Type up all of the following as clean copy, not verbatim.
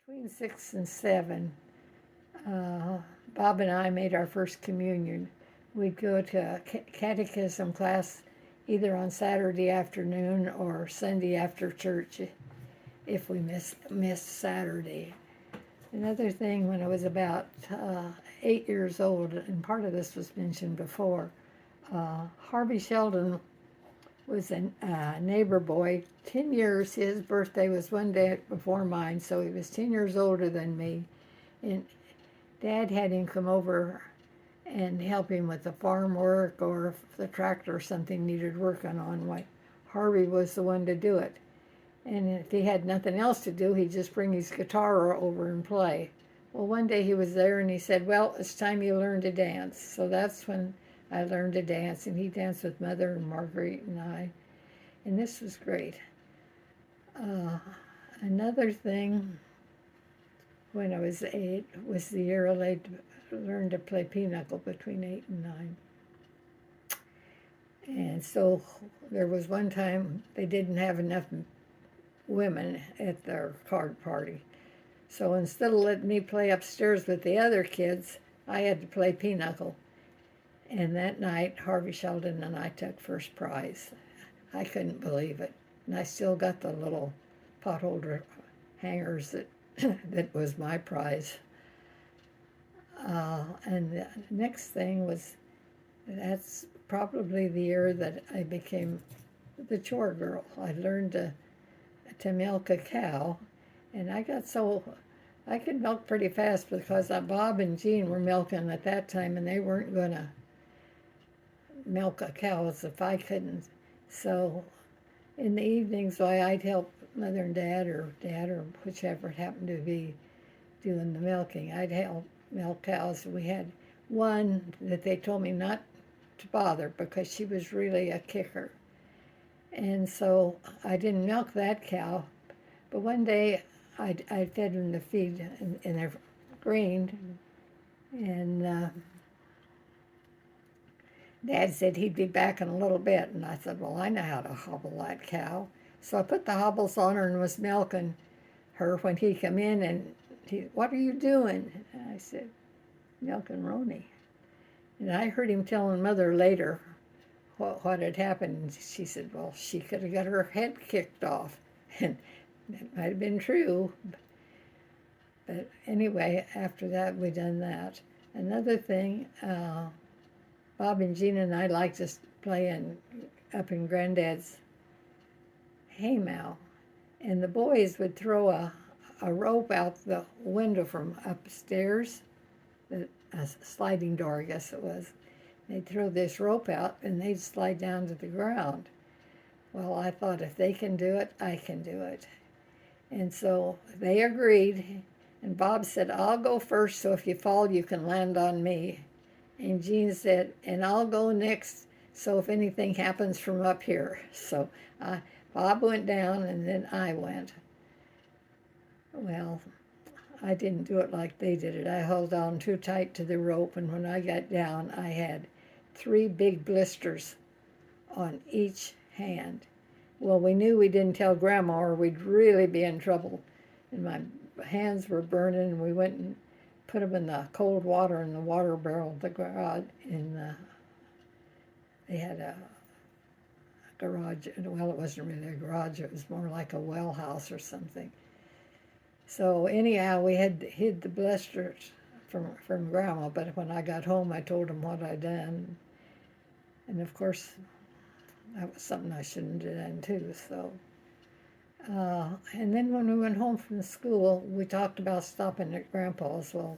Between 6 and 7, Bob and I made our first communion. We'd go to a catechism class either on Saturday afternoon or Sunday after church if we missed Saturday. Another thing, when I was about 8 years old, and part of this was mentioned before, Harvey Sheldon was a neighbor boy, 10 years. His birthday was one day before mine, so he was 10 years older than me. And Dad had him come over and help him with the farm work, or if the tractor or something needed working on. Why, Harvey was the one to do it. And if he had nothing else to do, he'd just bring his guitar over and play. Well, one day he was there and he said, "Well, it's time you learn to dance." So that's when I learned to dance, and he danced with Mother and Marguerite and I, and this was great. Another thing, when I was 8, was the year I learned to play Pinochle, between 8 and 9. And so there was one time they didn't have enough women at their card party. So instead of letting me play upstairs with the other kids, I had to play Pinochle. And that night, Harvey Sheldon and I took first prize. I couldn't believe it. And I still got the little potholder hangers that that was my prize. And the next thing was, that's probably the year that I became the chore girl. I learned to milk a cow, and I could milk pretty fast because Bob and Jean were milking at that time, and they weren't going to milk a cow if I couldn't. So in the evenings, I'd help Mother and Dad or whichever it happened to be doing the milking. I'd help milk cows. We had one that they told me not to bother because she was really a kicker. And so I didn't milk that cow. But one day I fed them the feed in their grain, and Dad said he'd be back in a little bit, and I said, "Well, I know how to hobble that cow." So I put the hobbles on her and was milking her when he come in, and "What are you doing?" And I said, "Milking Roni." And I heard him telling Mother later what had happened. And she said, "Well, she could have got her head kicked off." And that might have been true. But anyway, after that, we done that. Another thing, Bob and Gina and I liked to play up in Granddad's haymow. And the boys would throw a rope out the window from upstairs, a sliding door, I guess it was. They'd throw this rope out, and they'd slide down to the ground. Well, I thought, if they can do it, I can do it. And so they agreed, and Bob said, "I'll go first, so if you fall, you can land on me." And Jean said, "And I'll go next, so if anything happens from up here." So Bob went down, and then I went. Well, I didn't do it like they did it. I held on too tight to the rope, and when I got down, I had 3 big blisters on each hand. Well, we knew we didn't tell Grandma or we'd really be in trouble. And my hands were burning, and we went and put them in the cold water in the water barrel of the garage. They had a garage. Well, it wasn't really a garage. It was more like a well house or something. So anyhow, we had hid the blisters from Grandma. But when I got home, I told them what I'd done. And of course, that was something I shouldn't have done too. So, and then when we went home from school, we talked about stopping at Grandpa's. Well,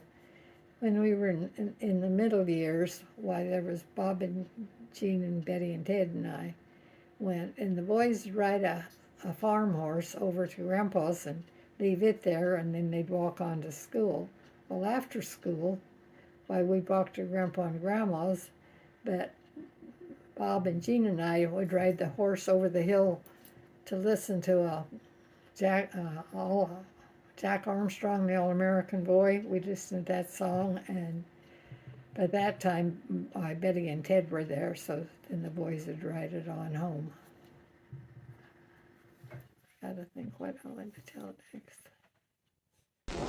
when we were in the middle years, why, there was Bob and Jean and Betty and Ted and I went, and the boys ride a farm horse over to Grandpa's and leave it there, and then they'd walk on to school. Well, after school, why, we'd walk to Grandpa and Grandma's, but Bob and Jean and I would ride the horse over the hill to listen to Jack Armstrong, the All-American Boy. We listened to that song, and by that time, Betty and Ted were there, so then the boys would ride it on home. Got to think what I want to tell next.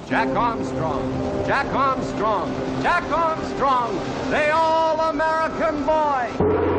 Jack Armstrong, Jack Armstrong, Jack Armstrong, the all-American boy.